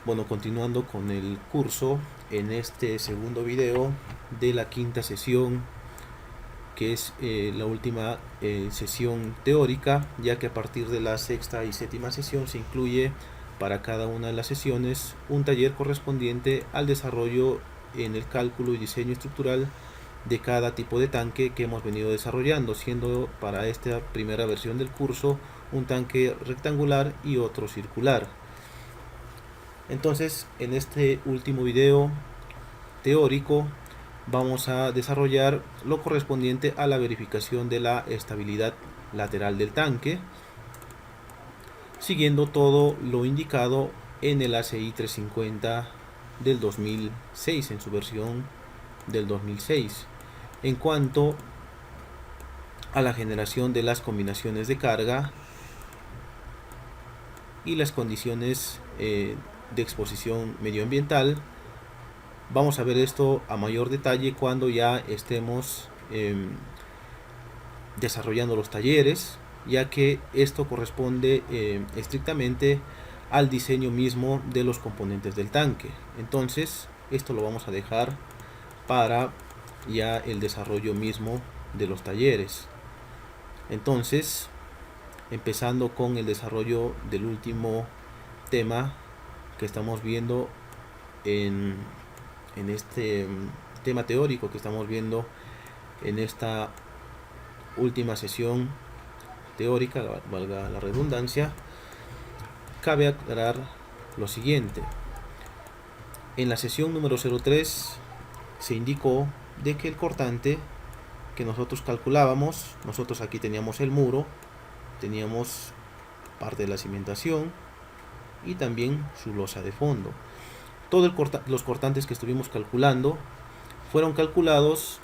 Bueno, continuando con el curso, en este segundo video de la quinta sesión, que es la última sesión teórica, ya que a partir de la sexta y séptima sesión se incluye para cada una de las sesiones un taller correspondiente al desarrollo en el cálculo y diseño estructural de cada tipo de tanque que hemos venido desarrollando, siendo para esta primera versión del curso un tanque rectangular y otro circular. Entonces, en este último video teórico vamos a desarrollar lo correspondiente a la verificación de la estabilidad lateral del tanque, siguiendo todo lo indicado en el ACI 350 del 2006, en su versión del 2006. En cuanto a la generación de las combinaciones de carga y las condiciones de exposición medioambiental, vamos a ver esto a mayor detalle cuando ya estemos desarrollando los talleres, ya que esto corresponde estrictamente al diseño mismo de los componentes del tanque. Entonces, esto lo vamos a dejar para ya el desarrollo mismo de los talleres. Entonces, empezando con el desarrollo del último tema que estamos viendo en este tema teórico que estamos viendo en esta última sesión teórica, valga la redundancia, cabe aclarar lo siguiente. En la sesión número 03 se indicó de que el cortante que nosotros calculábamos, nosotros aquí teníamos el muro, teníamos parte de la cimentación y también su losa de fondo. Todos los cortantes que estuvimos calculando fueron calculados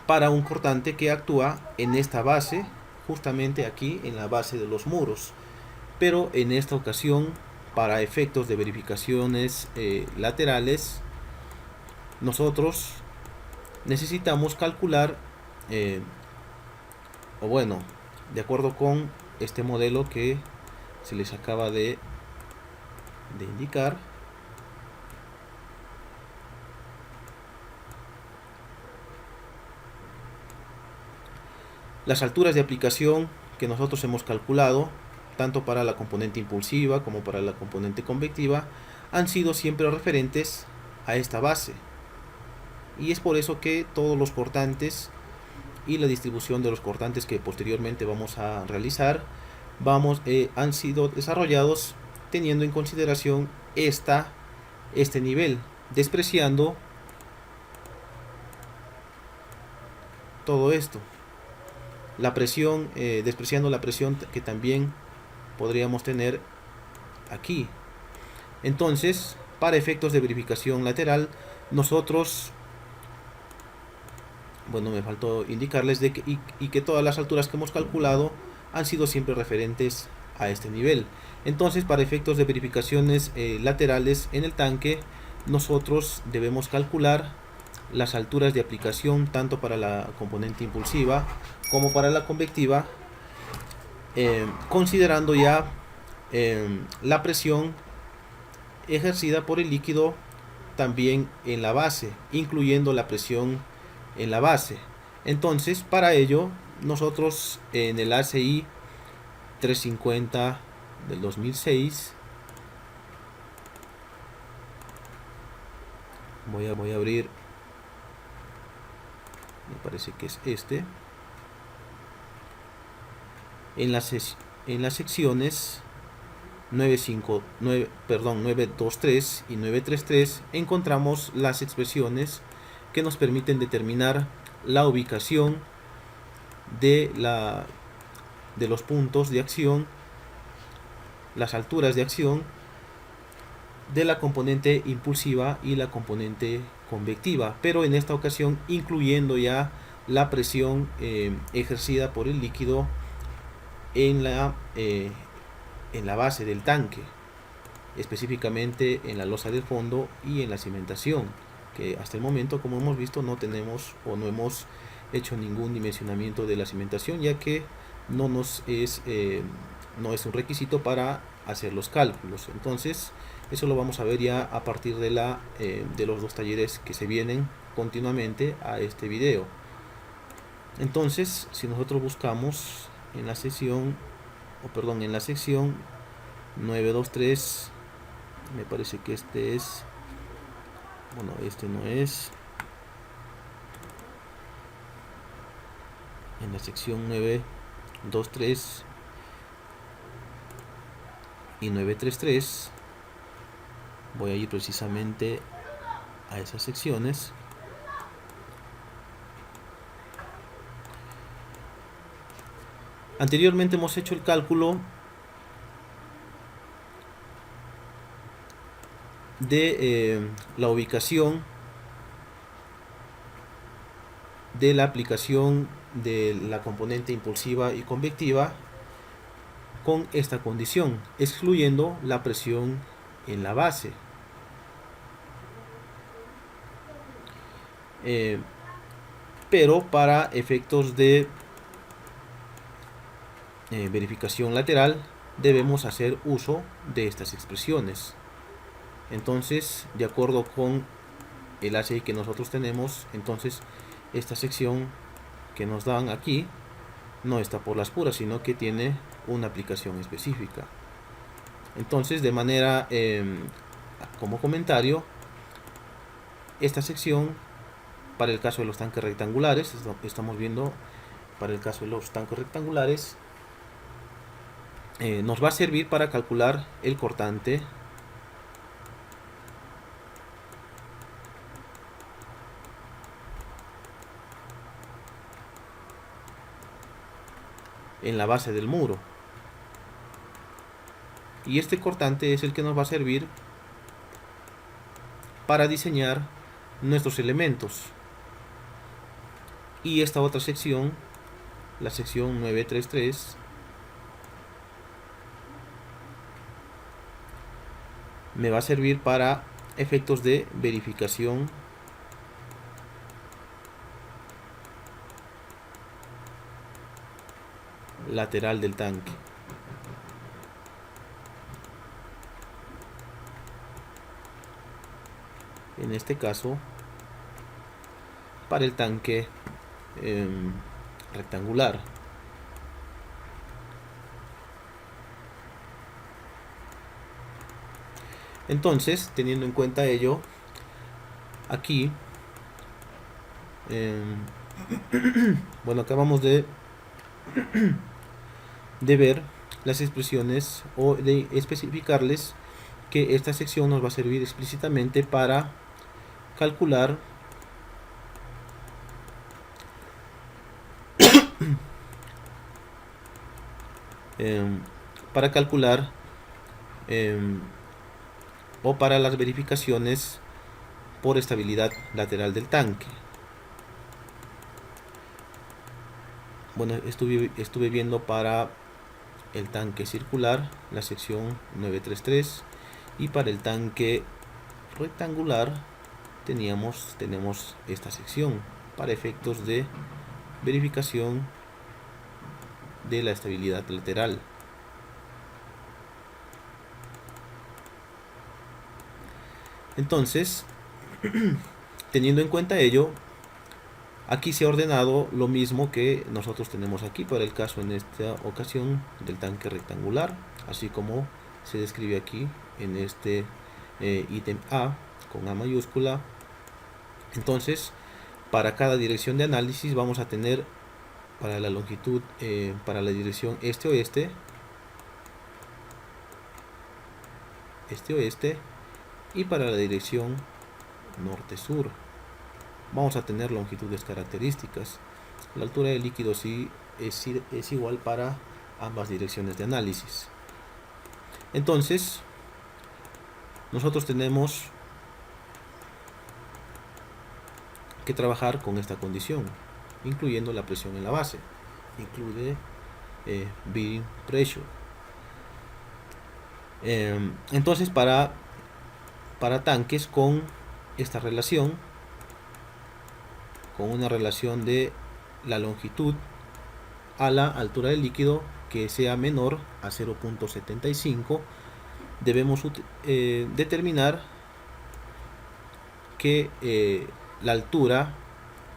para un cortante que actúa en esta base, justamente aquí en la base de los muros. Pero en esta ocasión, para efectos de verificaciones laterales, nosotros necesitamos calcular, o bueno, de acuerdo con este modelo que se les acaba de indicar, las alturas de aplicación que nosotros hemos calculado, tanto para la componente impulsiva como para la componente convectiva, han sido siempre referentes a esta base. Y es por eso que todos los cortantes y la distribución de los cortantes que posteriormente vamos a realizar han sido desarrollados teniendo en consideración este nivel, despreciando todo esto. La presión, despreciando la presión que también podríamos tener aquí. Entonces, para efectos de verificación lateral, nosotros, bueno, me faltó indicarles de que todas las alturas que hemos calculado han sido siempre referentes a este nivel. Entonces, para efectos de verificaciones laterales en el tanque, nosotros debemos calcular las alturas de aplicación tanto para la componente impulsiva como para la convectiva, considerando ya la presión ejercida por el líquido también en la base, incluyendo la presión en la base. Entonces, para ello, nosotros en el ACI 350 del 2006, voy a abrir, me parece que es este, en las secciones 923 y 933 encontramos las expresiones que nos permiten determinar la ubicación de los puntos de acción, las alturas de acción de la componente impulsiva y la componente convectiva, pero en esta ocasión incluyendo ya la presión ejercida por el líquido en la base del tanque, específicamente en la losa del fondo y en la cimentación, que hasta el momento, como hemos visto, no tenemos o no hemos hecho ningún dimensionamiento de la cimentación, ya que no es un requisito para hacer los cálculos. Entonces eso lo vamos a ver ya a partir de los dos talleres que se vienen continuamente a este video. Entonces, si nosotros buscamos en la sección 923, me parece que este es, bueno, este no es, en la sección 923 y 933 voy a ir precisamente a esas secciones. Anteriormente hemos hecho el cálculo de la ubicación de la aplicación de la componente impulsiva y convectiva con esta condición, excluyendo la presión en la base. Pero para efectos de verificación lateral debemos hacer uso de estas expresiones. Entonces, de acuerdo con el ACI que nosotros tenemos, entonces esta sección que nos dan aquí no está por las puras, sino que tiene una aplicación específica. Entonces, de manera como comentario, esta sección para el caso de los tanques rectangulares, estamos viendo para el caso de los tanques rectangulares, nos va a servir para calcular el cortante en la base del muro, y este cortante es el que nos va a servir para diseñar nuestros elementos. Y esta otra sección, la sección 933, me va a servir para efectos de verificación lateral del tanque. En este caso, para el tanque rectangular. Entonces, teniendo en cuenta ello, aquí bueno, acabamos de ver las expresiones, o de especificarles que esta sección nos va a servir explícitamente para calcular o para las verificaciones por estabilidad lateral del tanque. Bueno, estuve viendo para el tanque circular la sección 933, y para el tanque rectangular tenemos esta sección para efectos de verificación de la estabilidad lateral. Entonces, teniendo en cuenta ello, aquí se ha ordenado lo mismo que nosotros tenemos aquí para el caso en esta ocasión del tanque rectangular, así como se describe aquí en este ítem A con A mayúscula. Entonces, para cada dirección de análisis vamos a tener para la longitud, para la dirección este-oeste, y para la dirección norte-sur vamos a tener longitudes características. La altura del líquido sí es igual para ambas direcciones de análisis. Entonces, nosotros tenemos que trabajar con esta condición, incluyendo la presión en la base, incluye bearing pressure. Entonces, para tanques con esta relación, con una relación de la longitud a la altura del líquido, que sea menor a 0.75, debemos determinar que la altura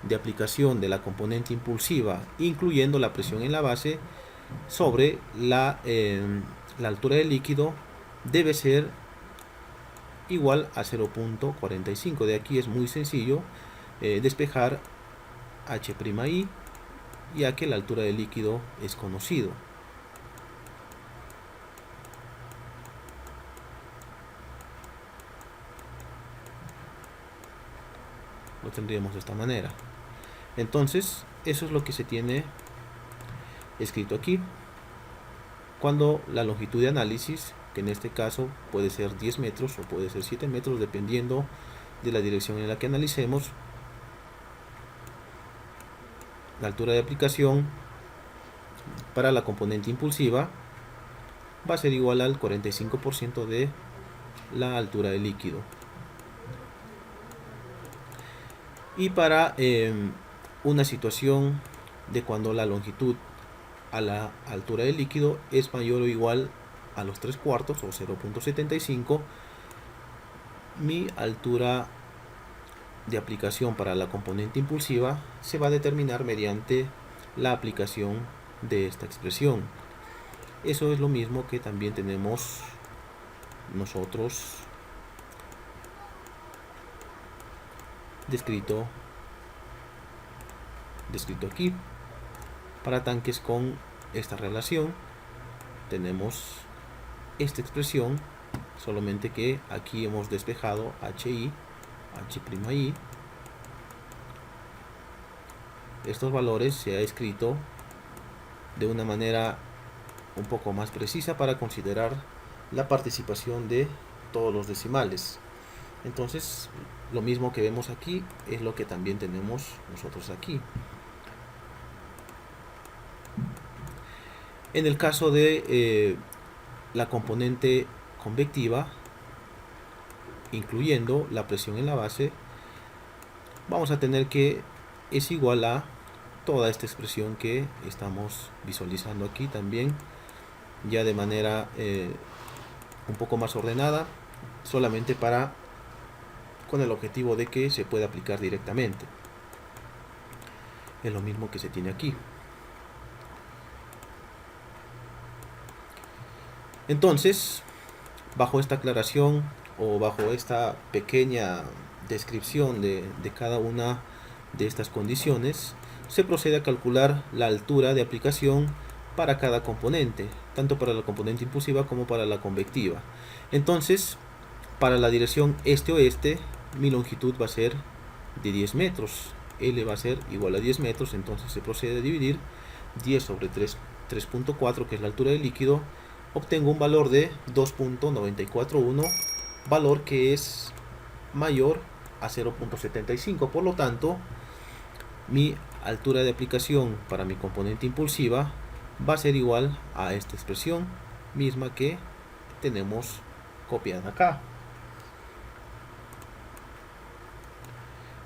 de aplicación de la componente impulsiva, incluyendo la presión en la base, sobre la altura del líquido, debe ser igual a 0.45. De aquí es muy sencillo despejar H'I, ya que la altura del líquido es conocido. Lo tendríamos de esta manera. Entonces, eso es lo que se tiene escrito aquí. Cuando la longitud de análisis, que en este caso puede ser 10 metros o puede ser 7 metros, dependiendo de la dirección en la que analicemos, la altura de aplicación para la componente impulsiva va a ser igual al 45% de la altura del líquido. Y para una situación de cuando la longitud a la altura del líquido es mayor o igual a los 3/4 o 0.75, mi altura de aplicación para la componente impulsiva se va a determinar mediante la aplicación de esta expresión. Eso es lo mismo que también tenemos nosotros descrito aquí. Para tanques con esta relación tenemos esta expresión, solamente que aquí hemos despejado H'I. Estos valores se ha escrito de una manera un poco más precisa para considerar la participación de todos los decimales. Entonces, lo mismo que vemos aquí es lo que también tenemos nosotros aquí. En el caso de la componente convectiva, incluyendo la presión en la base, vamos a tener que es igual a toda esta expresión que estamos visualizando aquí también, ya de manera un poco más ordenada, solamente con el objetivo de que se pueda aplicar directamente. Es lo mismo que se tiene aquí. Entonces, bajo esta aclaración o bajo esta pequeña descripción de cada una de estas condiciones, se procede a calcular la altura de aplicación para cada componente, tanto para la componente impulsiva como para la convectiva. Entonces, para la dirección este-oeste, mi longitud va a ser de 10 metros. L va a ser igual a 10 metros, entonces se procede a dividir 10 sobre 3.4, que es la altura del líquido. Obtengo un valor de 2.941, valor que es mayor a 0.75. Por lo tanto, mi altura de aplicación para mi componente impulsiva va a ser igual a esta expresión misma que tenemos copiada acá.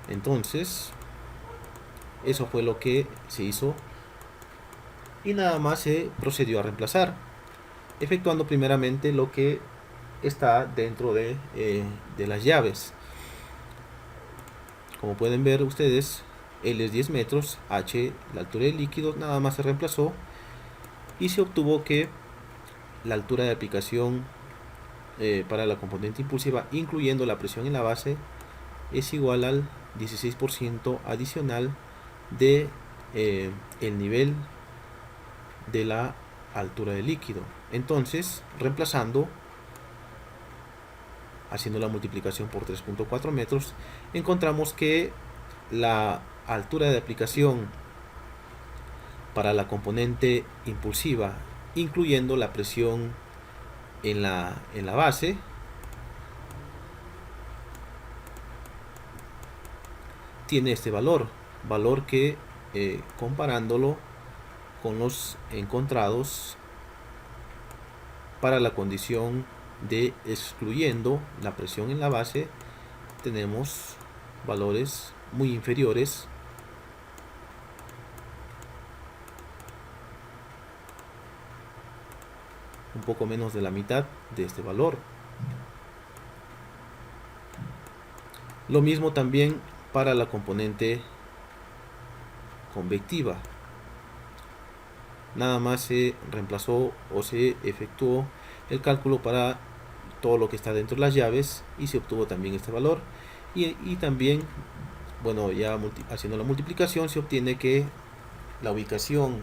Entonces, eso fue lo que se hizo y nada más se procedió a reemplazar, efectuando primeramente lo que está dentro de las llaves. Como pueden ver ustedes, L es 10 metros, H la altura del líquido, nada más se reemplazó y se obtuvo que la altura de aplicación para la componente impulsiva, incluyendo la presión en la base, es igual al 16% adicional de el nivel de la altura del líquido. Entonces, reemplazando, haciendo la multiplicación por 3.4 metros, encontramos que la altura de aplicación para la componente impulsiva, incluyendo la presión en la base, tiene este valor que comparándolo con los encontrados para la condición de excluyendo la presión en la base, tenemos valores muy inferiores poco menos de la mitad de este valor. Lo mismo también para la componente convectiva. Nada más se reemplazó o se efectuó el cálculo para todo lo que está dentro de las llaves y se obtuvo también este valor. Y también, bueno, ya haciendo la multiplicación se obtiene que la ubicación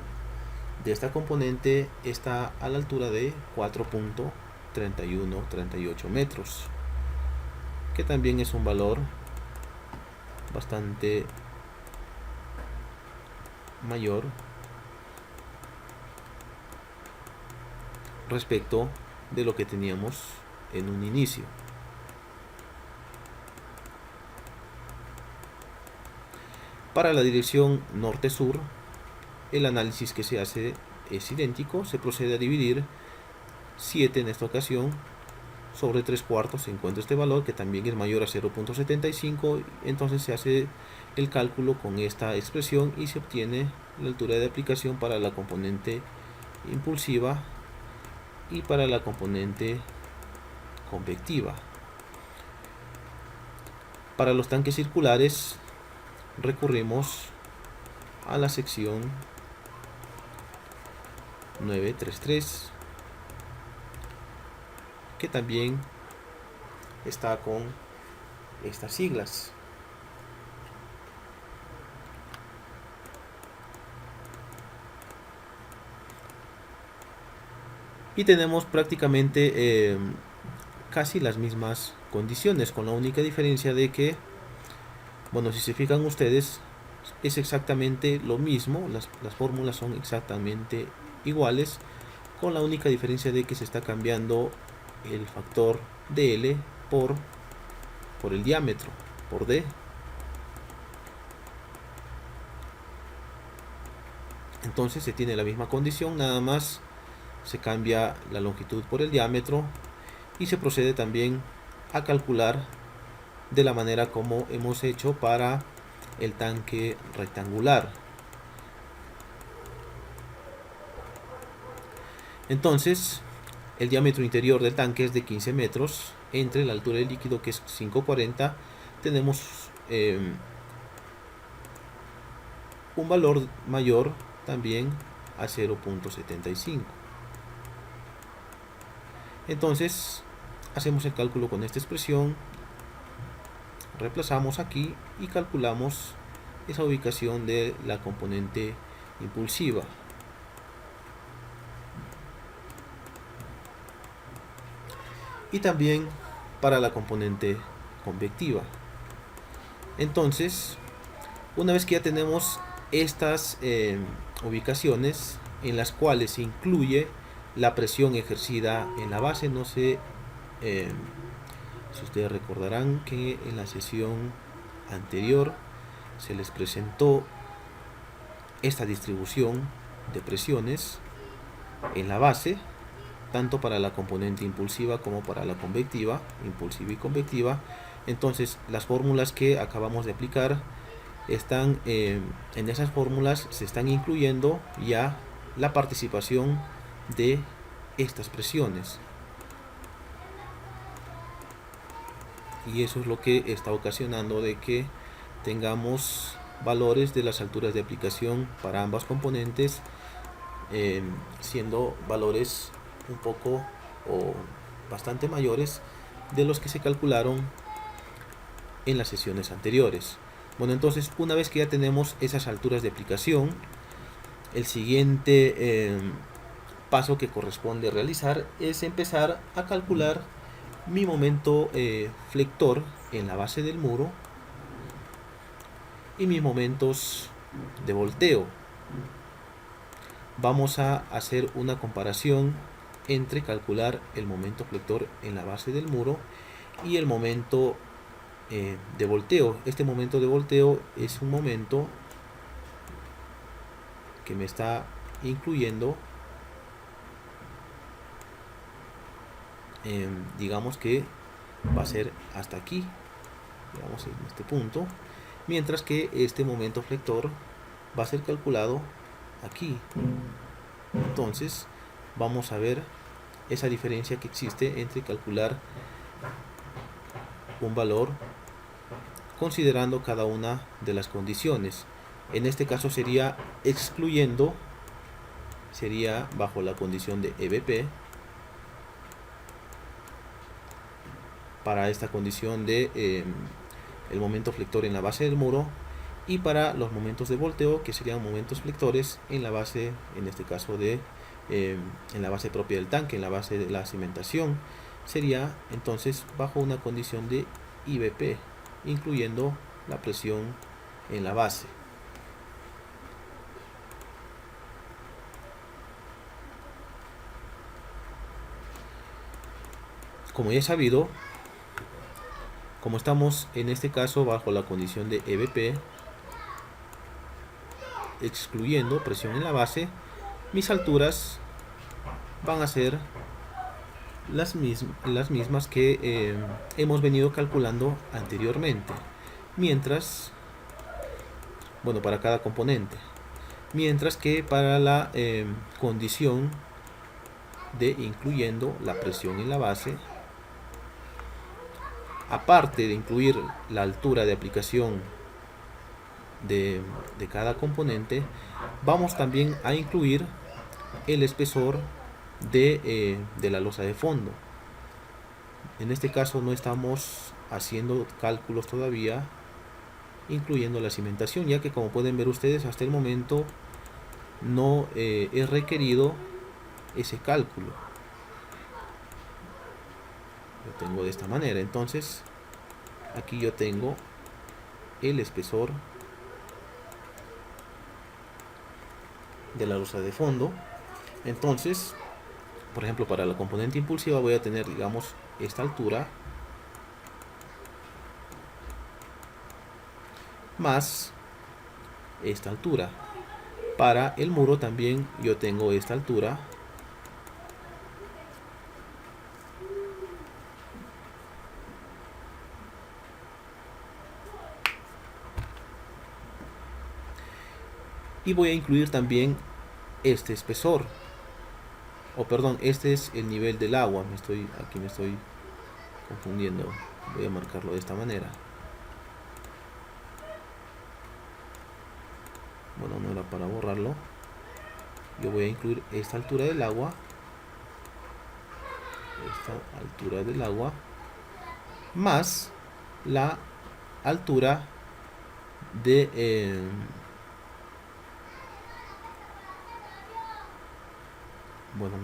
de esta componente está a la altura de 4.3138 metros, que también es un valor bastante mayor respecto de lo que teníamos en un inicio. Para la dirección norte-sur, el análisis que se hace es idéntico. Se procede a dividir 7 en esta ocasión sobre 3/4. Se encuentra este valor que también es mayor a 0.75. Entonces se hace el cálculo con esta expresión y se obtiene la altura de aplicación para la componente impulsiva y para la componente convectiva. Para los tanques circulares recurrimos a la sección 933, que también está con estas siglas. Y tenemos prácticamente casi las mismas condiciones, con la única diferencia de que, bueno, si se fijan ustedes, es exactamente lo mismo, las fórmulas son exactamente iguales, con la única diferencia de que se está cambiando el factor dl por el diámetro, por d. Entonces se tiene la misma condición, nada más se cambia la longitud por el diámetro y se procede también a calcular de la manera como hemos hecho para el tanque rectangular. Entonces el diámetro interior del tanque es de 15 metros, entre la altura del líquido, que es 540, tenemos un valor mayor también a 0.75. Entonces hacemos el cálculo con esta expresión, reemplazamos aquí y calculamos esa ubicación de la componente impulsiva. Y también para la componente convectiva. Entonces, una vez que ya tenemos estas ubicaciones en las cuales se incluye la presión ejercida en la base, no sé si ustedes recordarán que en la sesión anterior se les presentó esta distribución de presiones en la base, tanto para la componente impulsiva como para la convectiva, impulsiva y convectiva. Entonces las fórmulas que acabamos de aplicar están en esas fórmulas, se están incluyendo ya la participación de estas presiones, y eso es lo que está ocasionando de que tengamos valores de las alturas de aplicación para ambas componentes siendo valores un poco o bastante mayores de los que se calcularon en las sesiones anteriores. Bueno, entonces una vez que ya tenemos esas alturas de aplicación, el siguiente paso que corresponde realizar es empezar a calcular mi momento flector en la base del muro y mis momentos de volteo. Vamos a hacer una comparación entre calcular el momento flector en la base del muro y el momento de volteo. Este momento de volteo es un momento que me está incluyendo, digamos que va a ser hasta aquí, digamos en este punto, mientras que este momento flector va a ser calculado aquí. Entonces vamos a ver esa diferencia que existe entre calcular un valor considerando cada una de las condiciones. En este caso sería excluyendo, sería bajo la condición de EBP, para esta condición de el momento flector en la base del muro, y para los momentos de volteo, que serían momentos flectores en la base, en este caso de en la base propia del tanque, en la base de la cimentación, sería entonces bajo una condición de IBP, incluyendo la presión en la base. Como ya he sabido, como estamos en este caso bajo la condición de EBP, excluyendo presión en la base, mis alturas van a ser las mismas que hemos venido calculando anteriormente, mientras, bueno, para cada componente, mientras que para la condición de incluyendo la presión en la base, aparte de incluir la altura de aplicación de cada componente, vamos también a incluir el espesor de la losa de fondo. En este caso no estamos haciendo cálculos todavía incluyendo la cimentación, ya que como pueden ver ustedes, hasta el momento no es requerido ese cálculo. Lo tengo de esta manera. Entonces aquí yo tengo el espesor de la losa de fondo. Entonces, por ejemplo, para la componente impulsiva voy a tener, digamos, esta altura más esta altura. Para el muro también yo tengo esta altura y voy a incluir también este espesor, o perdón, este es el nivel del agua. Aquí me estoy confundiendo. Voy a marcarlo de esta manera. Bueno, no era para borrarlo. Yo voy a incluir esta altura del agua, más la altura de bueno,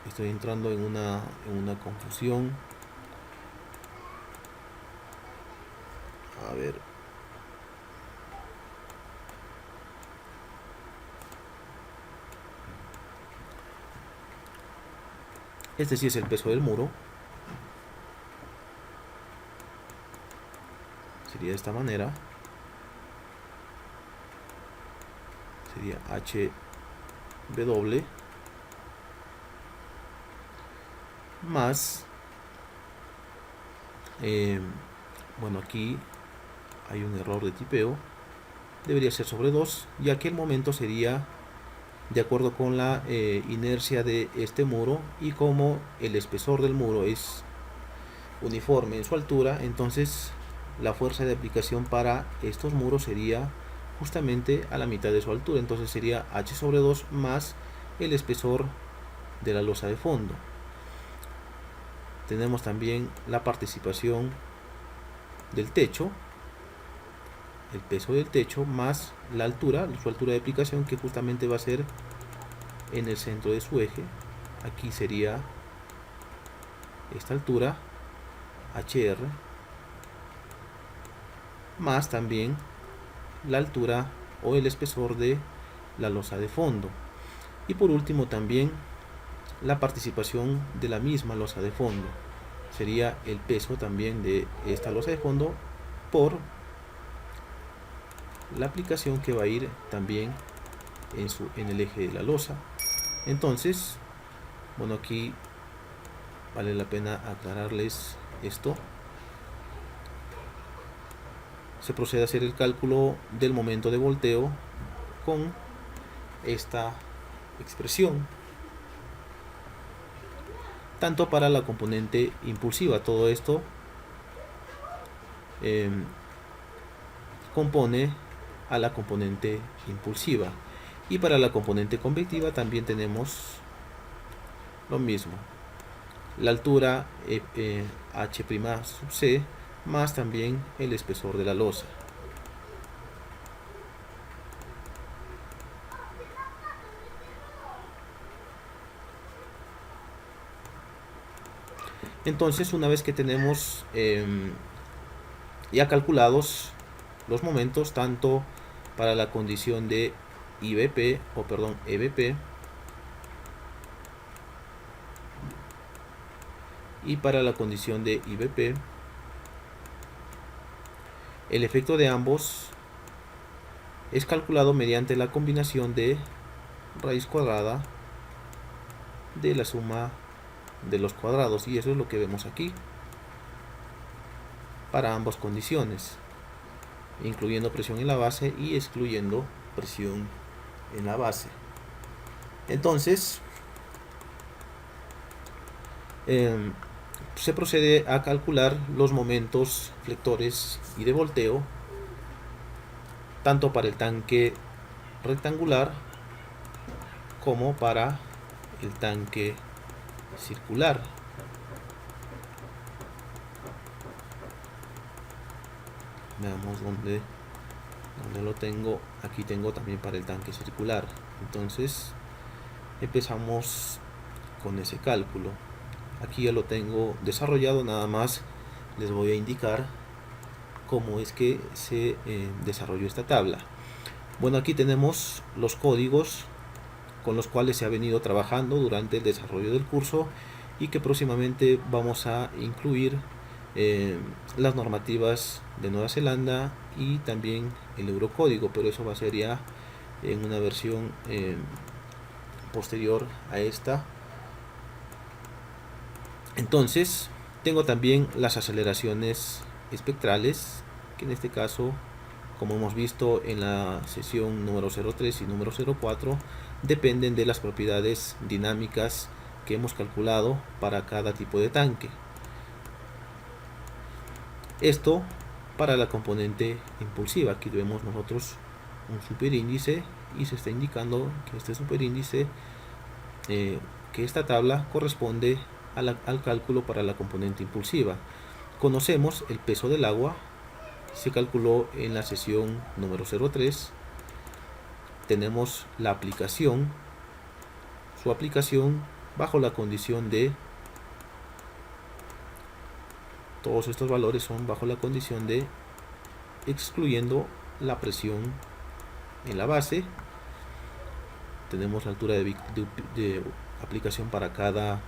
estoy entrando en una confusión. A ver, este sí es el peso del muro. Sería de esta manera. Sería HW más bueno, aquí hay un error de tipeo, debería ser sobre 2, ya que el momento sería de acuerdo con la inercia de este muro, y como el espesor del muro es uniforme en su altura, entonces la fuerza de aplicación para estos muros sería justamente a la mitad de su altura. Entonces sería H sobre 2 más el espesor de la losa de fondo. Tenemos también la participación del techo, el peso del techo más la altura, su altura de aplicación, que justamente va a ser en el centro de su eje. Aquí sería esta altura, HR, más también la altura o el espesor de la losa de fondo. Y por último también la participación de la misma losa de fondo. Sería el peso también de esta losa de fondo por la aplicación que va a ir también en el eje de la losa. Entonces, bueno, aquí vale la pena aclararles esto. Se procede a hacer el cálculo del momento de volteo con esta expresión. tanto para la componente impulsiva. Todo esto compone a la componente impulsiva, y para la componente convectiva también tenemos lo mismo, la altura h' sub c más también el espesor de la losa. Entonces, una vez que tenemos ya calculados los momentos tanto para la condición de EBP y para la condición de IBP, el efecto de ambos es calculado mediante la combinación de raíz cuadrada de la suma de los cuadrados, y eso es lo que vemos aquí para ambas condiciones, incluyendo presión en la base y excluyendo presión en la base. Entonces se procede a calcular los momentos flectores y de volteo tanto para el tanque rectangular como para el tanque circular. Veamos dónde lo tengo. Aquí tengo también para el tanque circular. Entonces empezamos con ese cálculo. Aquí ya lo tengo desarrollado, nada más les voy a indicar cómo es que se desarrolló esta tabla. Bueno, aquí tenemos los códigos con los cuales se ha venido trabajando durante el desarrollo del curso y que próximamente vamos a incluir las normativas de Nueva Zelanda y también el eurocódigo, pero eso va a ser ya en una versión posterior a esta. Entonces tengo también las aceleraciones espectrales, que en este caso, como hemos visto en la sesión número 03 y número 04, dependen de las propiedades dinámicas que hemos calculado para cada tipo de tanque. Esto para la componente impulsiva. Aquí vemos nosotros un superíndice y se está indicando que este superíndice, que esta tabla corresponde al cálculo para la componente impulsiva. Conocemos el peso del agua, se calculó en la sesión número 03. Tenemos la aplicación, su aplicación bajo la condición de, todos estos valores son bajo la condición de excluyendo la presión en la base. Tenemos la altura de aplicación para cada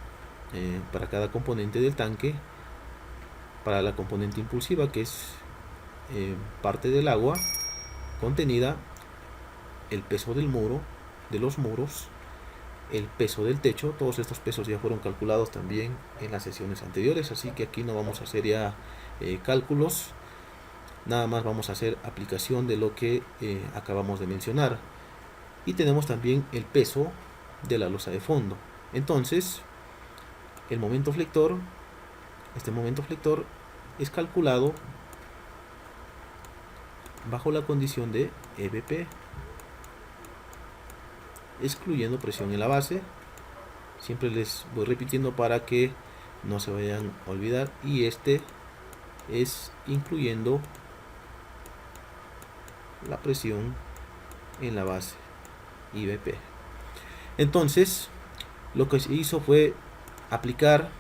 componente del tanque. Para la componente impulsiva, que es parte del agua contenida, el peso del muro, de los muros, el peso del techo. Todos estos pesos ya fueron calculados también en las sesiones anteriores, así que aquí no vamos a hacer ya cálculos, nada más vamos a hacer aplicación de lo que acabamos de mencionar. Y tenemos también el peso de la losa de fondo. Entonces el momento flector, este momento flector es calculado bajo la condición de EBP, excluyendo presión en la base. Siempre les voy repitiendo para que no se vayan a olvidar, y este es incluyendo la presión en la base, IBP. Entonces lo que se hizo fue aplicar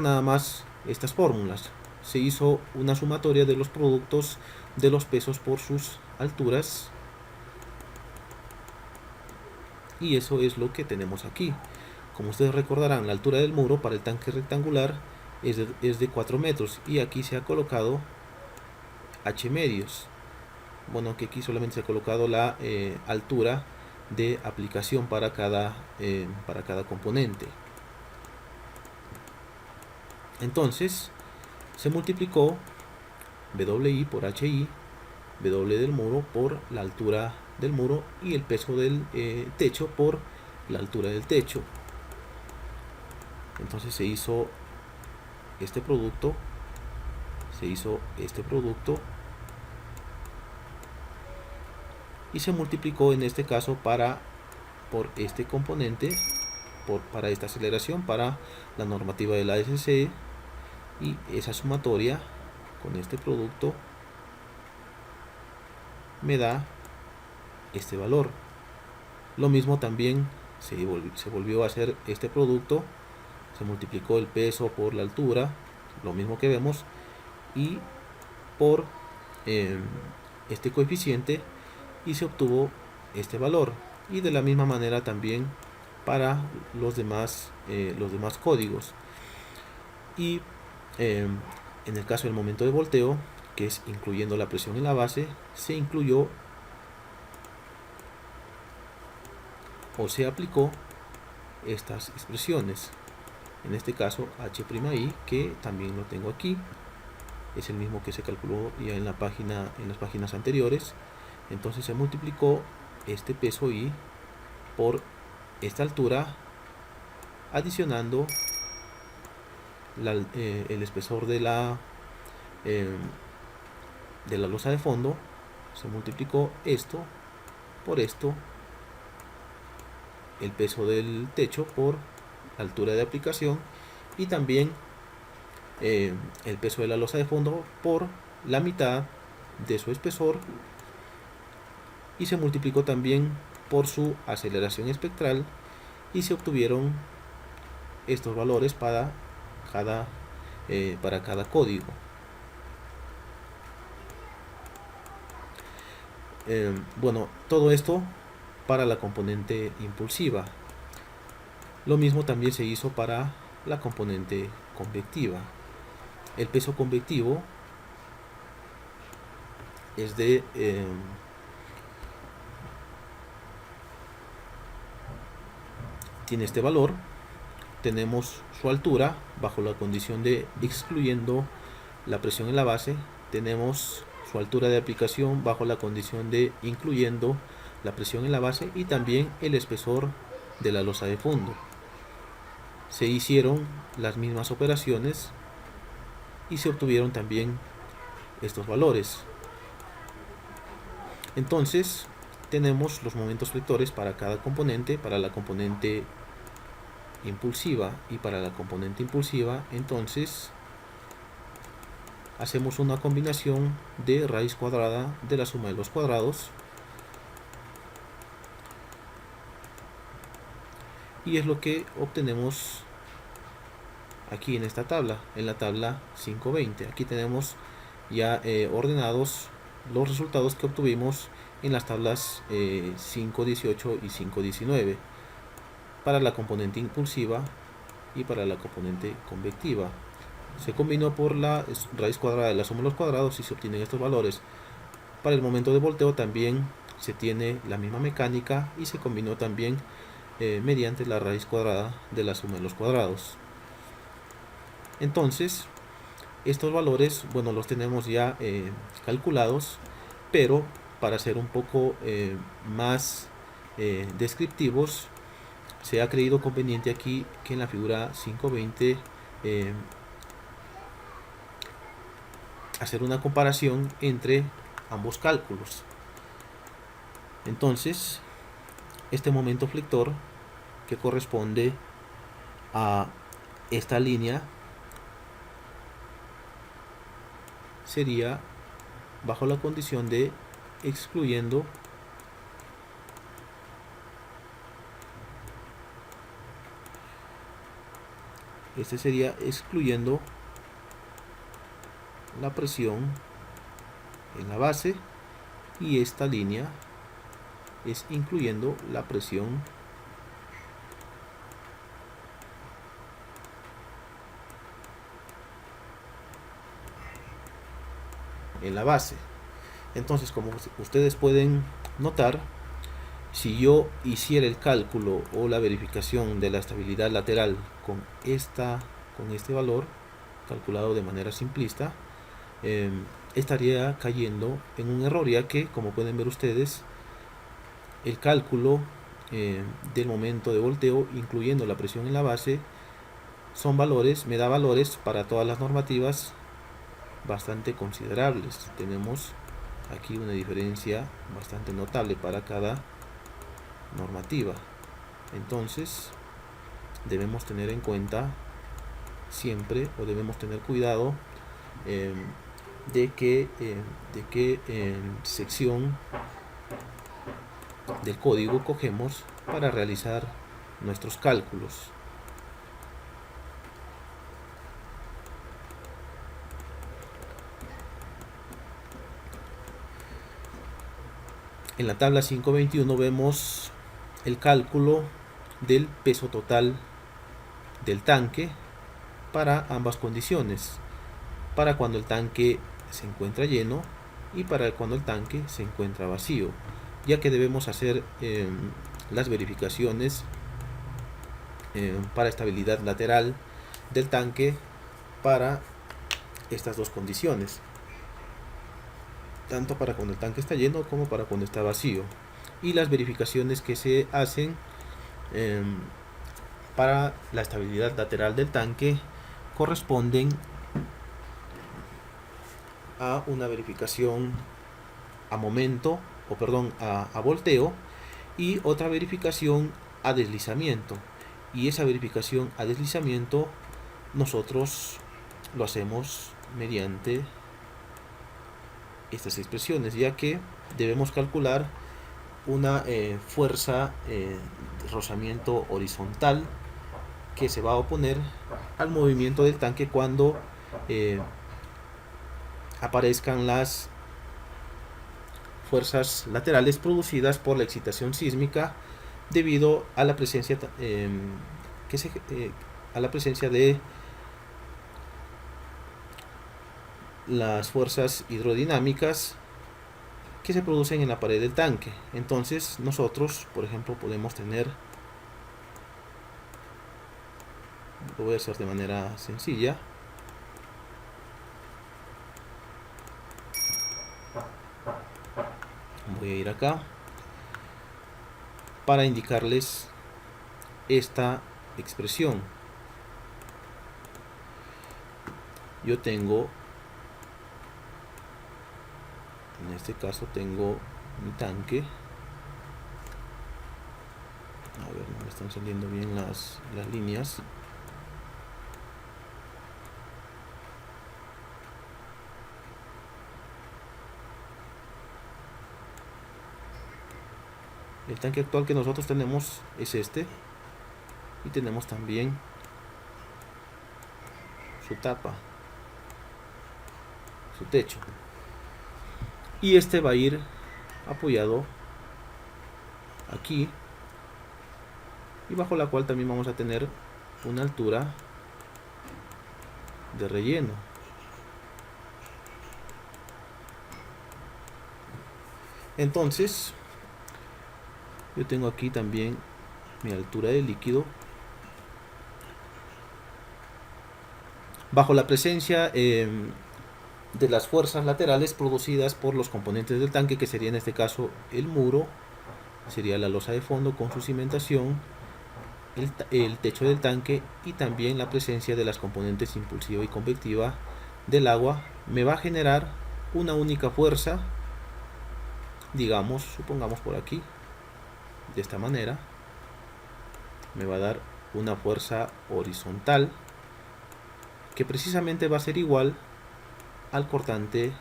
nada más estas fórmulas. Se hizo una sumatoria de los productos de los pesos por sus alturas, y eso es lo que tenemos aquí. Como ustedes recordarán, la altura del muro para el tanque rectangular es de 4 metros, y aquí se ha colocado H medios. Bueno, que aquí solamente se ha colocado la altura de aplicación para cada componente. Entonces se multiplicó WI por HI, W del muro, por la altura del muro y el peso del techo por la altura del techo. Entonces se hizo este producto, y se multiplicó en este caso por este componente, para esta aceleración, para la normativa de la ASCE, y esa sumatoria con este producto me da este valor. Lo mismo también se volvió a hacer este producto, se multiplicó el peso por la altura, lo mismo que vemos, y por este coeficiente, y se obtuvo este valor. Y de la misma manera también para los demás códigos. Y en el caso del momento de volteo, que es incluyendo la presión en la base, se incluyó o se aplicó estas expresiones. En este caso H'I, que también lo tengo aquí, es el mismo que se calculó ya en las páginas anteriores. Entonces se multiplicó este peso I por esta altura, adicionando el espesor de la losa de fondo. Se multiplicó esto por esto, el peso del techo por la altura de aplicación, y también el peso de la losa de fondo por la mitad de su espesor, y se multiplicó también por su aceleración espectral, y se obtuvieron estos valores para cada código. Bueno, todo esto para la componente impulsiva. Lo mismo también se hizo para la componente convectiva. El peso convectivo es tiene este valor. Tenemos su altura bajo la condición de excluyendo la presión en la base. Tenemos su altura de aplicación bajo la condición de incluyendo la presión en la base, y también el espesor de la losa de fondo. Se hicieron las mismas operaciones y se obtuvieron también estos valores. Entonces tenemos los momentos flectores para cada componente, para la componente impulsiva y para la componente impulsiva. Entonces hacemos una combinación de raíz cuadrada de la suma de los cuadrados, y es lo que obtenemos aquí en esta tabla, en la tabla 520. Aquí tenemos ya ordenados los resultados que obtuvimos en las tablas 5.18 y 5.19 para la componente impulsiva y para la componente convectiva. Se combinó por la raíz cuadrada de la suma de los cuadrados y se obtienen estos valores. Para el momento de volteo también se tiene la misma mecánica y se combinó también mediante la raíz cuadrada de la suma de los cuadrados. Entonces estos valores, bueno, los tenemos ya calculados, pero para ser un poco más descriptivos, se ha creído conveniente aquí que en la figura 520 hacer una comparación entre ambos cálculos. Entonces este momento flector, que corresponde a esta línea, sería bajo la condición de excluyendo la presión en la base, y esta línea es incluyendo la presión en la base. Entonces, como ustedes pueden notar, si yo hiciera el cálculo o la verificación de la estabilidad lateral con este valor calculado de manera simplista, estaría cayendo en un error, ya que, como pueden ver ustedes, el cálculo del momento de volteo, incluyendo la presión en la base, son valores, me da valores para todas las normativas bastante considerables. Tenemos aquí una diferencia bastante notable para cada normativa. Entonces debemos tener en cuenta siempre, o debemos tener cuidado de qué sección del código cogemos para realizar nuestros cálculos. En la tabla 521 vemos el cálculo del peso total del tanque para ambas condiciones, para cuando el tanque se encuentra lleno y para cuando el tanque se encuentra vacío, ya que debemos hacer las verificaciones para estabilidad lateral del tanque para estas dos condiciones, tanto para cuando el tanque está lleno como para cuando está vacío, y las verificaciones que se hacen para la estabilidad lateral del tanque corresponden a una verificación a momento, o perdón, a volteo, y otra verificación a deslizamiento. Y esa verificación a deslizamiento nosotros lo hacemos mediante estas expresiones, ya que debemos calcular una fuerza de rozamiento horizontal que se va a oponer al movimiento del tanque cuando aparezcan las fuerzas laterales producidas por la excitación sísmica debido a la presencia a la presencia de las fuerzas hidrodinámicas que se producen en la pared del tanque. Entonces nosotros, por ejemplo, podemos tener, lo voy a hacer de manera sencilla, voy a ir acá para indicarles esta expresión. Yo tengo, en este caso tengo mi tanque, a ver, no me están saliendo bien las líneas. El tanque actual que nosotros tenemos es este, y tenemos también su tapa, su techo, y este va a ir apoyado aquí, y bajo la cual también vamos a tener una altura de relleno. Entonces yo tengo aquí también mi altura de líquido bajo la presencia de las fuerzas laterales producidas por los componentes del tanque, que sería en este caso el muro, sería la losa de fondo con su cimentación, el techo del tanque, y también la presencia de las componentes impulsiva y convectiva del agua. Me va a generar una única fuerza, digamos, supongamos por aquí, de esta manera, me va a dar una fuerza horizontal que precisamente va a ser igual al cortante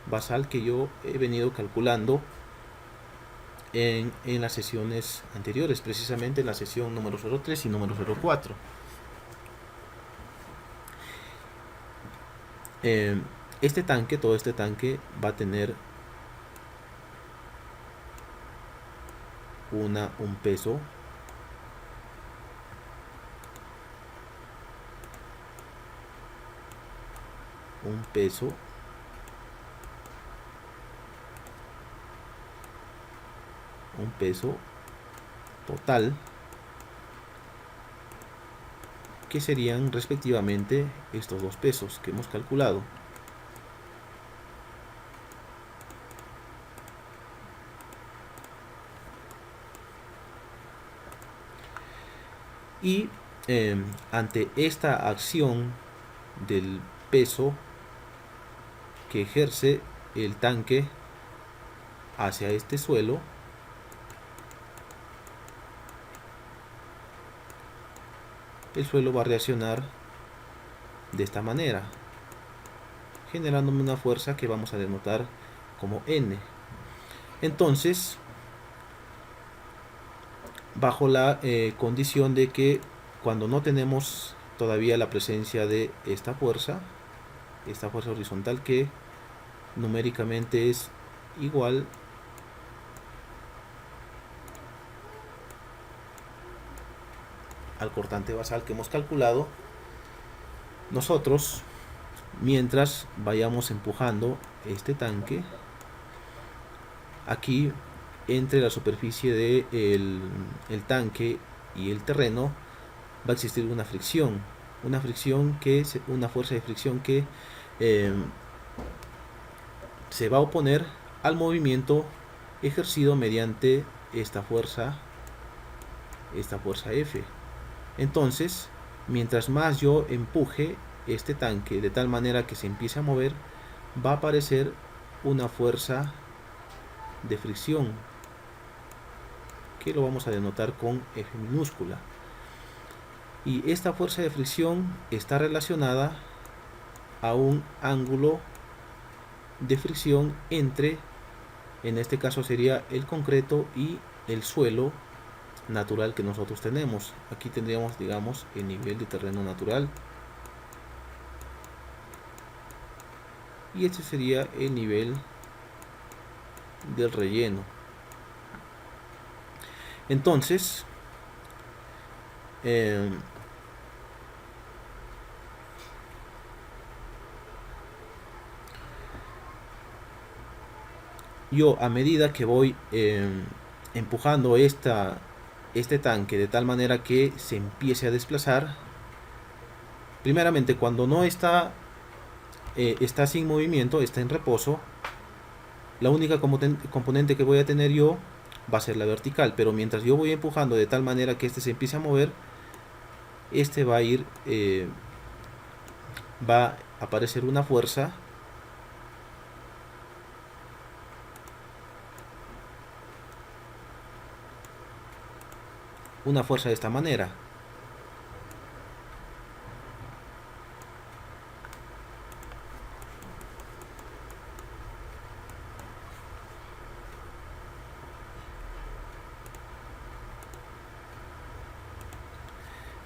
basal que yo he venido calculando en las sesiones anteriores, precisamente en la sesión número 03 y número 04. Este tanque, todo este tanque va a tener un peso total, que serían respectivamente estos dos pesos que hemos calculado. y ante esta acción del peso que ejerce el tanque hacia este suelo, el suelo va a reaccionar de esta manera, generándome una fuerza que vamos a denotar como N. Entonces, bajo la condición de que cuando no tenemos todavía la presencia de esta fuerza horizontal, que numéricamente es igual al cortante basal que hemos calculado, nosotros, mientras vayamos empujando este tanque, aquí entre la superficie del tanque y el terreno va a existir una fricción, una fuerza de fricción que se va a oponer al movimiento ejercido mediante esta fuerza F. Entonces, mientras más yo empuje este tanque de tal manera que se empiece a mover, va a aparecer una fuerza de fricción que lo vamos a denotar con F minúscula. Y esta fuerza de fricción está relacionada a un ángulo de fricción entre, en este caso sería el concreto y el suelo natural que nosotros tenemos. Aquí tendríamos, digamos, el nivel de terreno natural, y este sería el nivel del relleno. Entonces, yo, a medida que voy empujando este tanque de tal manera que se empiece a desplazar, primeramente cuando no está sin movimiento, está en reposo, la única componente que voy a tener yo va a ser la vertical, pero mientras yo voy empujando de tal manera que este se empiece a mover, este va a ir va a aparecer una fuerza de esta manera.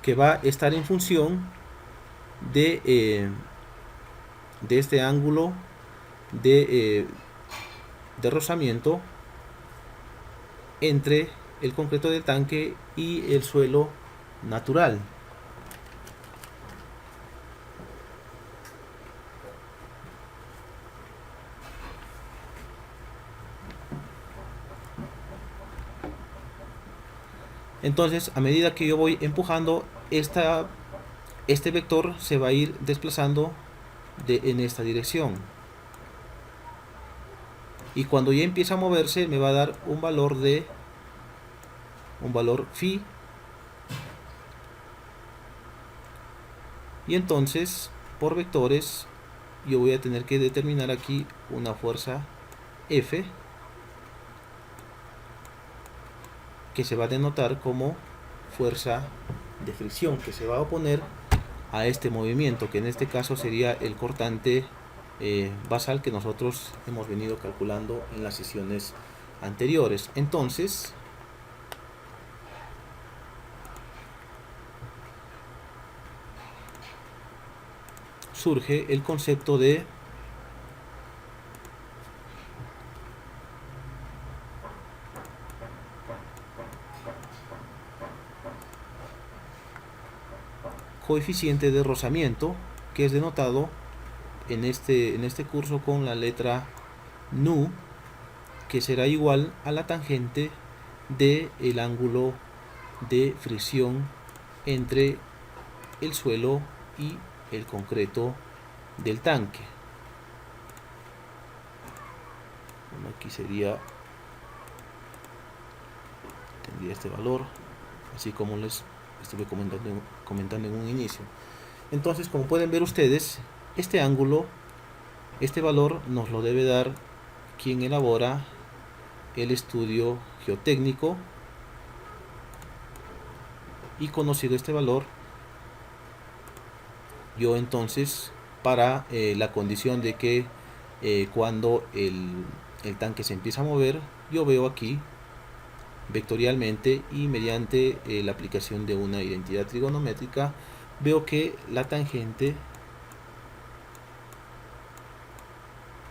Que va a estar en función de este ángulo de rozamiento entre el concreto del tanque y el suelo natural. Entonces, a medida que yo voy empujando, este vector se va a ir desplazando en esta dirección. Y cuando ya empieza a moverse, me va a dar un valor phi. Y entonces, por vectores, yo voy a tener que determinar aquí una fuerza F, que se va a denotar como fuerza de fricción, que se va a oponer a este movimiento, que en este caso sería el cortante basal que nosotros hemos venido calculando en las sesiones anteriores. Entonces, surge el concepto de coeficiente de rozamiento, que es denotado en este curso con la letra nu, que será igual a la tangente del ángulo de fricción entre el suelo y el concreto del tanque. Bueno, aquí tendría este valor, así como les estuve comentando en un inicio. Entonces, como pueden ver ustedes, este ángulo, este valor nos lo debe dar quien elabora el estudio geotécnico, y conocido este valor, yo entonces, para la condición de que cuando el tanque se empieza a mover, yo veo aquí vectorialmente y mediante la aplicación de una identidad trigonométrica, veo que la tangente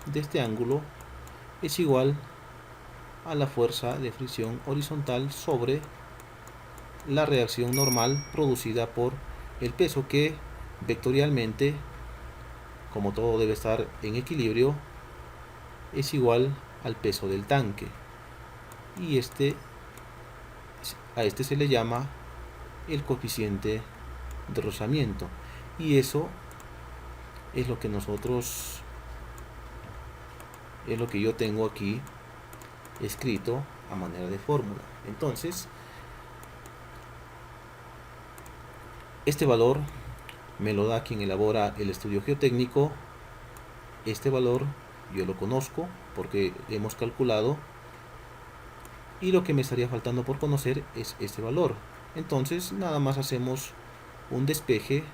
de este ángulo es igual a la fuerza de fricción horizontal sobre la reacción normal producida por el peso, que vectorialmente, como todo debe estar en equilibrio, es igual al peso del tanque, y a este se le llama el coeficiente de rozamiento, y eso es lo que yo tengo aquí escrito a manera de fórmula. Entonces, este valor me lo da quien elabora el estudio geotécnico. Este valor yo lo conozco porque hemos calculado, y lo que me estaría faltando por conocer es este valor. Entonces nada más hacemos un despeje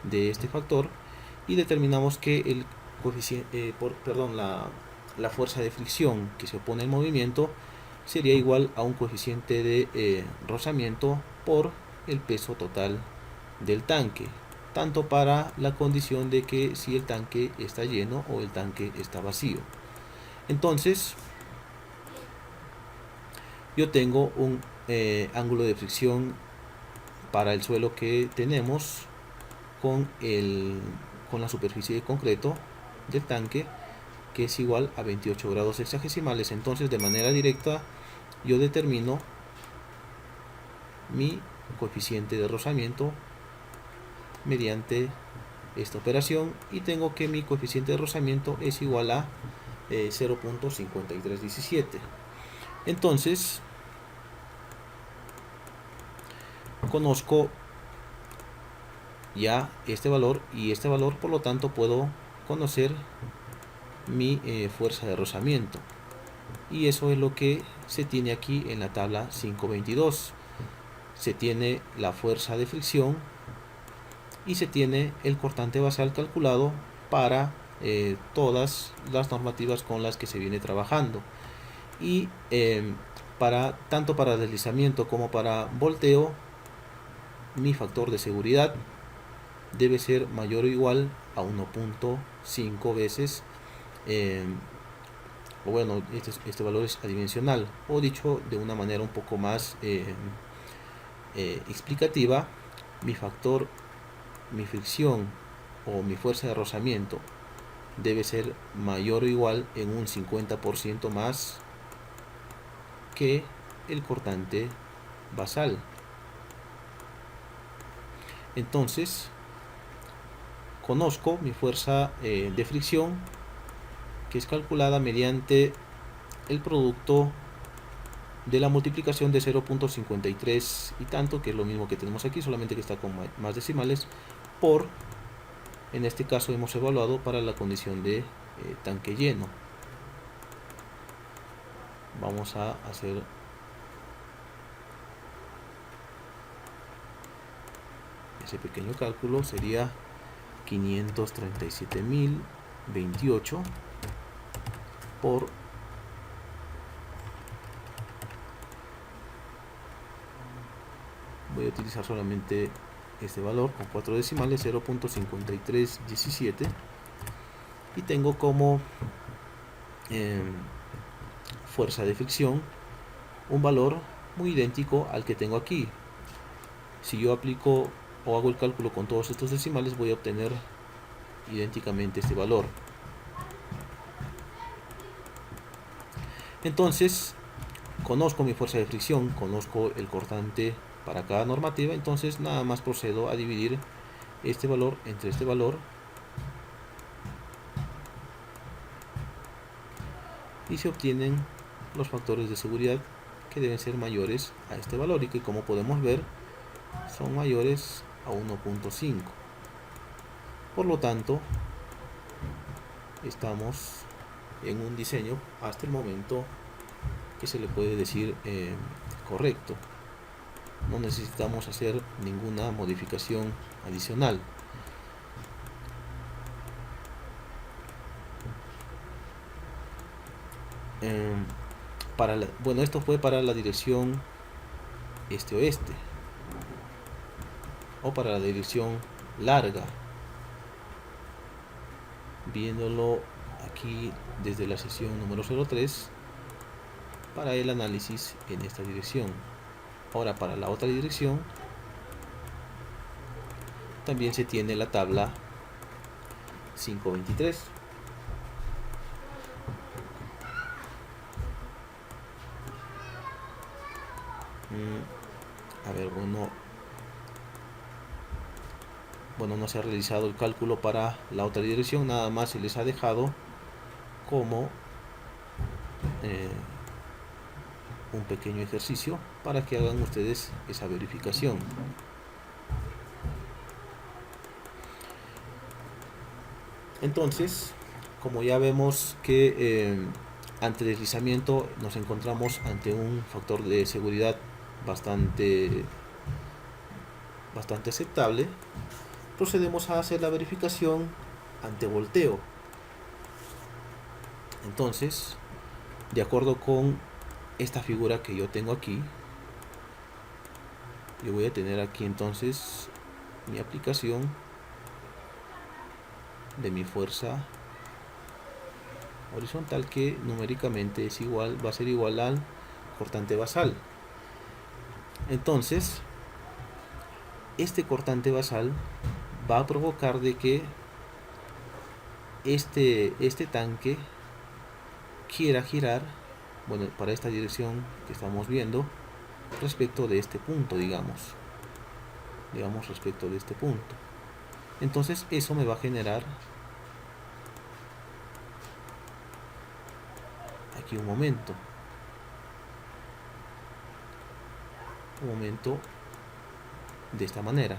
de este factor y determinamos que el coeficiente, la fuerza de fricción que se opone al movimiento sería igual a un coeficiente de rozamiento por el peso total del tanque, tanto para la condición de que si el tanque está lleno o el tanque está vacío. Entonces yo tengo un ángulo de fricción para el suelo que tenemos con la superficie de concreto del tanque, que es igual a 28 grados hexagesimales. Entonces, de manera directa, yo determino mi coeficiente de rozamiento mediante esta operación, y tengo que mi coeficiente de rozamiento es igual a 0.5317. Entonces, conozco ya este valor, y este valor, por lo tanto, puedo conocer mi fuerza de rozamiento, y eso es lo que se tiene aquí en la tabla 5.22. Se tiene la fuerza de fricción y se tiene el cortante basal calculado para todas las normativas con las que se viene trabajando, y tanto para deslizamiento como para volteo, mi factor de seguridad debe ser mayor o igual a 1.5 veces, o bueno, este valor es adimensional, o dicho de una manera un poco más explicativa, mi fricción o mi fuerza de rozamiento debe ser mayor o igual en un 50% más que el cortante basal. Entonces, conozco mi fuerza de fricción, que es calculada mediante el producto de la multiplicación de 0.53 y tanto, que es lo mismo que tenemos aquí, solamente que está con más decimales, por, en este caso hemos evaluado para la condición de tanque lleno. Vamos a hacer ese pequeño cálculo. Sería 537.028 por voy a utilizar solamente este valor con 4 decimales, 0.5317, y tengo como fuerza de fricción un valor muy idéntico al que tengo aquí. Si yo aplico o hago el cálculo con todos estos decimales, voy a obtener idénticamente este valor. Entonces, conozco mi fuerza de fricción, conozco el cortante para cada normativa, entonces nada más procedo a dividir este valor entre este valor, y se obtienen los factores de seguridad que deben ser mayores a este valor, y que, como podemos ver, son mayores a 1.5. Por lo tanto, estamos en un diseño hasta el momento que se le puede decir correcto. No necesitamos hacer ninguna modificación adicional. Bueno, esto fue para la dirección este-oeste o para la dirección larga, viéndolo aquí desde la sesión número 03 para el análisis en esta dirección. Ahora, para la otra dirección también se tiene la tabla 523. A ver, bueno, no se ha realizado el cálculo para la otra dirección, nada más se les ha dejado como un pequeño ejercicio para que hagan ustedes esa verificación. Entonces, como ya vemos que ante deslizamiento nos encontramos ante un factor de seguridad bastante aceptable, procedemos a hacer la verificación ante volteo. Entonces, de acuerdo con esta figura que yo tengo aquí, yo voy a tener aquí entonces mi aplicación de mi fuerza horizontal, que numéricamente es igual, va a ser igual al cortante basal. Entonces, este cortante basal va a provocar de que este tanque quiera girar, bueno, para esta dirección que estamos viendo, respecto de este punto, digamos respecto de este punto. Entonces eso me va a generar aquí un momento de esta manera,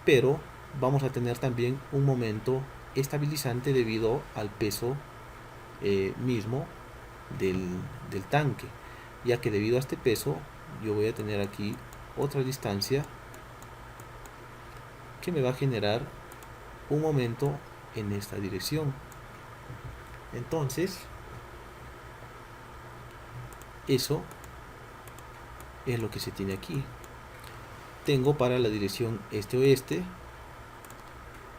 pero vamos a tener también un momento estabilizante debido al peso mismo del tanque, ya que debido a este peso yo voy a tener aquí otra distancia que me va a generar un momento en esta dirección. Entonces eso es lo que se tiene aquí. Tengo para la dirección este-oeste,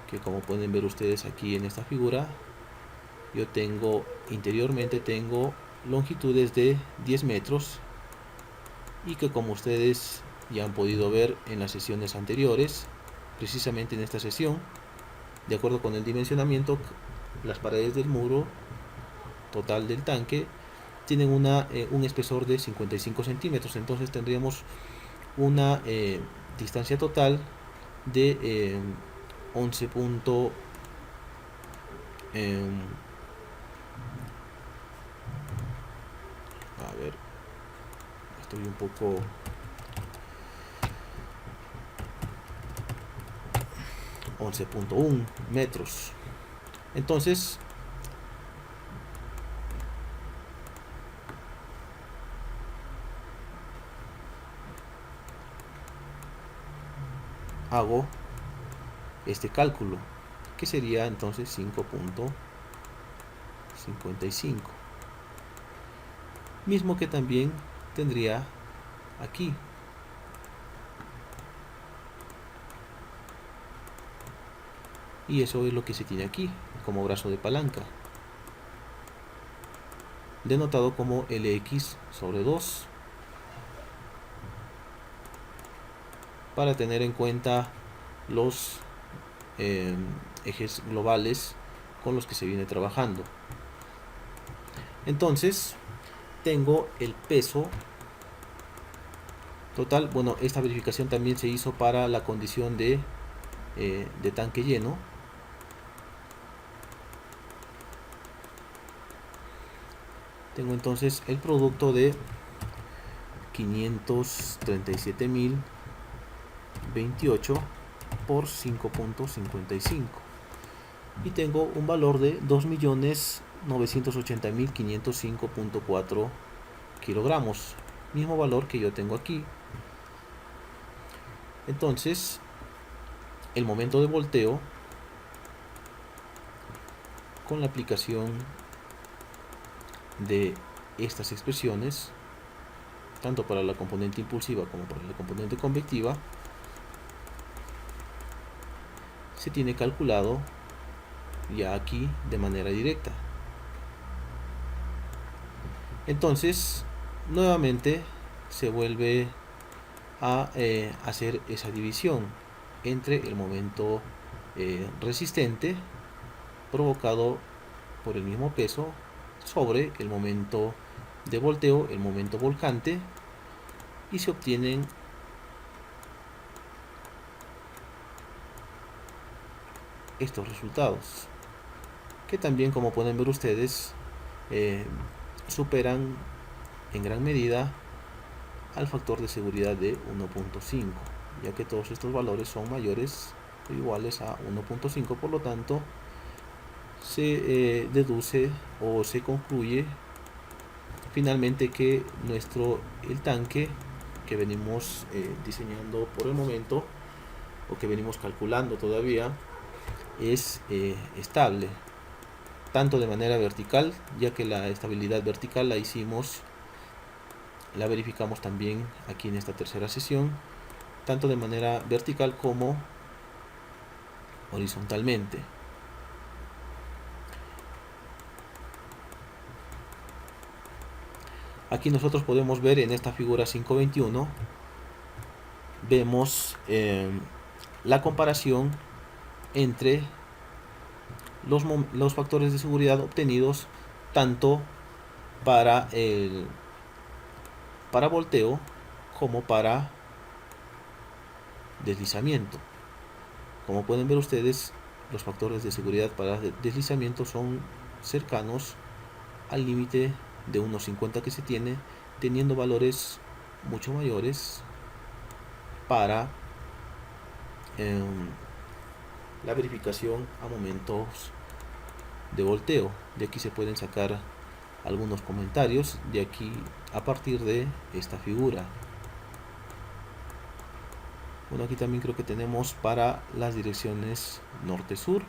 que como pueden ver ustedes aquí en esta figura, yo tengo interiormente longitudes de 10 metros, y que como ustedes ya han podido ver en las sesiones anteriores, precisamente en esta sesión, de acuerdo con el dimensionamiento, las paredes del muro total del tanque tienen un espesor de 55 centímetros. Entonces tendríamos una distancia total de 11. A ver, estoy un poco 11.1 metros. Entonces hago este cálculo, que sería entonces 5.55, mismo que también tendría aquí. Y eso es lo que se tiene aquí como brazo de palanca, denotado como LX sobre 2, para tener en cuenta los ejes globales con los que se viene trabajando. Entonces tengo el peso total. Bueno, esta verificación también se hizo para la condición de tanque lleno. Tengo entonces el producto de 537.000 28 por 5.55 y tengo un valor de 2.980.505.4 kilogramos, mismo valor que yo tengo aquí. Entonces el momento de volteo con la aplicación de estas expresiones, tanto para la componente impulsiva como para la componente convectiva, se tiene calculado ya aquí de manera directa. Entonces nuevamente se vuelve a hacer esa división entre el momento resistente provocado por el mismo peso sobre el momento de volteo, el momento volcante, y se obtienen estos resultados, que también, como pueden ver ustedes, superan en gran medida al factor de seguridad de 1.5, ya que todos estos valores son mayores o iguales a 1.5. Por lo tanto, se deduce o se concluye finalmente que el tanque que venimos diseñando por el momento, o que venimos calculando todavía, es estable, tanto de manera vertical, ya que la estabilidad vertical la verificamos también aquí en esta tercera sesión, tanto de manera vertical como horizontalmente. Aquí nosotros podemos ver en esta figura 5.21, vemos la comparación entre los factores de seguridad obtenidos tanto para volteo como para deslizamiento. Como pueden ver ustedes, los factores de seguridad para deslizamiento son cercanos al límite de 1.50 que se tiene, teniendo valores mucho mayores para la verificación a momentos de volteo. De aquí se pueden sacar algunos comentarios de aquí a partir de esta figura. Bueno, aquí también creo que tenemos para las direcciones norte-sur.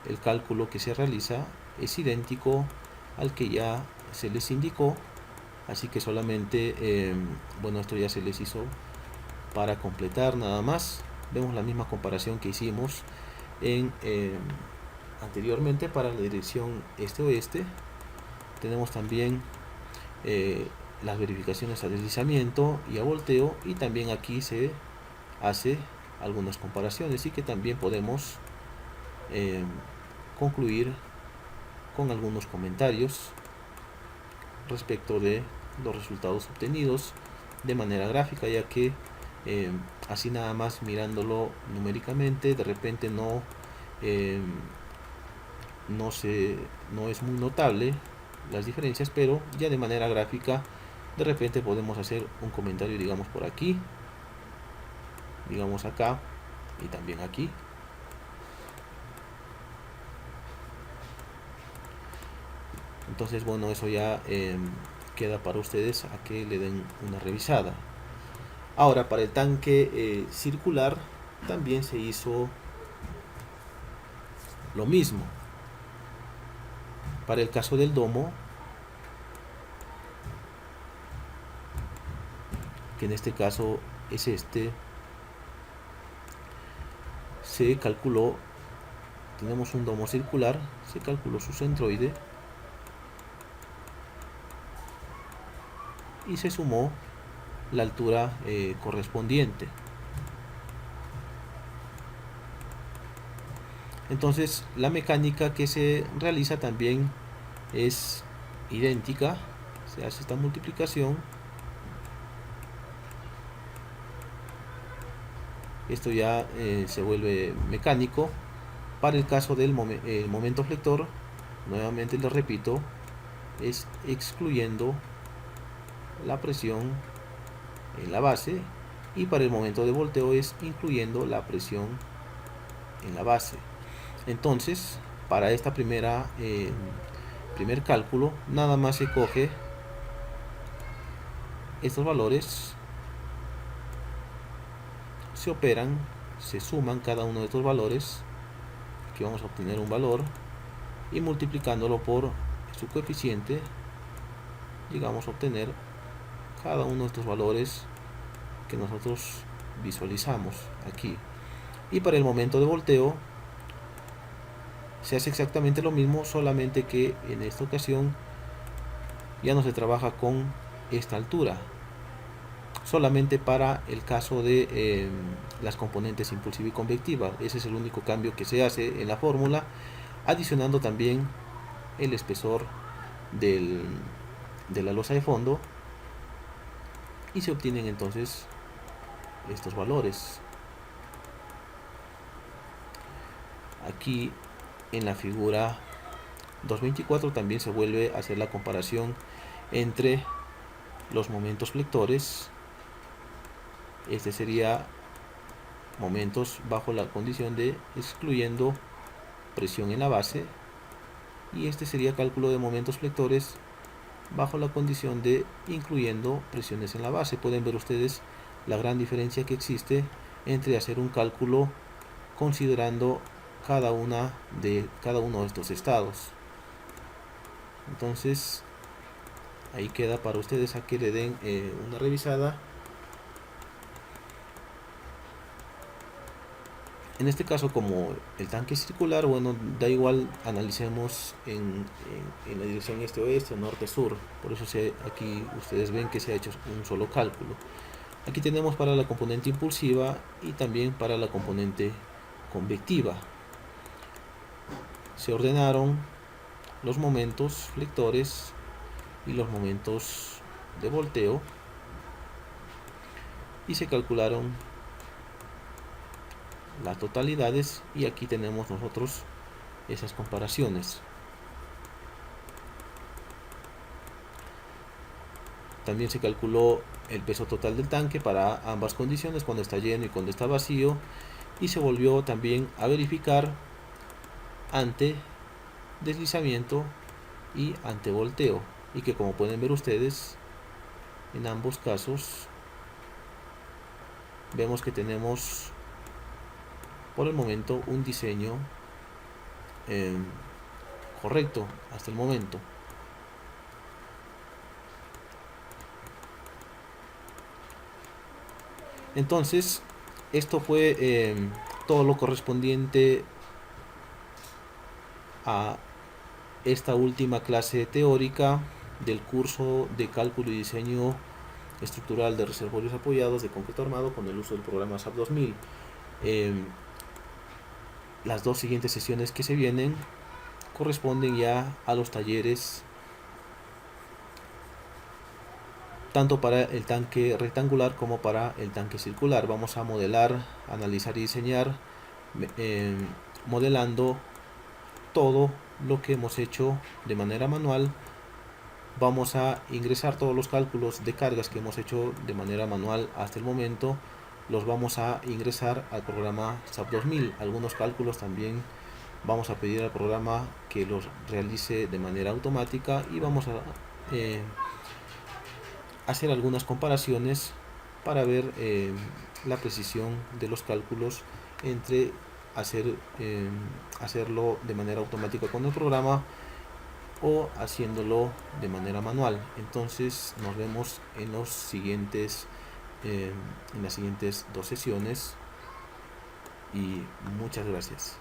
El cálculo que se realiza es idéntico al que ya se les indicó, así que solamente bueno, esto ya se les hizo para completar nada más. Vemos la misma comparación que hicimos anteriormente para la dirección este-oeste. Tenemos también las verificaciones a deslizamiento y a volteo, y también aquí se hace algunas comparaciones, y que también podemos concluir con algunos comentarios respecto de los resultados obtenidos de manera gráfica, ya que así nada más mirándolo numéricamente de repente no es muy notable las diferencias, pero ya de manera gráfica de repente podemos hacer un comentario, digamos por aquí, digamos acá y también aquí. Entonces, bueno, eso ya queda para ustedes a que le den una revisada. Ahora, para el tanque circular también se hizo lo mismo. Para el caso del domo, que en este caso es se calculó, tenemos un domo circular, se calculó su centroide y se sumó la altura correspondiente. Entonces la mecánica que se realiza también es idéntica, se hace esta multiplicación, esto ya se vuelve mecánico. Para el caso del momento flector, nuevamente les repito, es excluyendo la presión en la base y para el momento de volteo es incluyendo la presión en la base. Entonces, para esta primer cálculo, nada más se coge estos valores, se operan, se suman cada uno de estos valores, aquí vamos a obtener un valor, y multiplicándolo por su coeficiente llegamos a obtener cada uno de estos valores que nosotros visualizamos aquí. Y para el momento de volteo se hace exactamente lo mismo, solamente que en esta ocasión ya no se trabaja con esta altura, solamente para el caso de las componentes impulsiva y convectiva. Ese es el único cambio que se hace en la fórmula, adicionando también el espesor de la losa de fondo, y se obtienen entonces estos valores. Aquí en la figura 2.24 también se vuelve a hacer la comparación entre los momentos flectores. Este sería momentos bajo la condición de excluyendo presión en la base, y este sería cálculo de momentos flectores bajo la condición de incluyendo presiones en la base. Pueden ver ustedes la gran diferencia que existe entre hacer un cálculo considerando cada uno de estos estados. Entonces ahí queda para ustedes a que le den una revisada. En este caso, como el tanque es circular, bueno, da igual, analicemos en la dirección este-oeste o norte-sur. Por eso aquí ustedes ven que se ha hecho un solo cálculo. Aquí tenemos para la componente impulsiva y también para la componente convectiva. Se ordenaron los momentos flectores y los momentos de volteo y se calcularon las totalidades, y aquí tenemos nosotros esas comparaciones. También se calculó el peso total del tanque para ambas condiciones, cuando está lleno y cuando está vacío, y se volvió también a verificar ante deslizamiento y ante volteo, y que, como pueden ver ustedes, en ambos casos vemos que tenemos por el momento un diseño correcto hasta el momento. Entonces, esto fue todo lo correspondiente a esta última clase teórica del curso de cálculo y diseño estructural de reservorios apoyados de concreto armado con el uso del programa SAP 2000. Las dos siguientes sesiones que se vienen corresponden ya a los talleres tanto para el tanque rectangular como para el tanque circular. Vamos a modelar, analizar y diseñar modelando todo lo que hemos hecho de manera manual. Vamos a ingresar todos los cálculos de cargas que hemos hecho de manera manual hasta el momento, los vamos a ingresar al programa SAP 2000. Algunos cálculos también vamos a pedir al programa que los realice de manera automática, y vamos a hacer algunas comparaciones para ver la precisión de los cálculos entre hacerlo de manera automática con el programa o haciéndolo de manera manual. Entonces nos vemos en las siguientes 2 sesiones, y muchas gracias.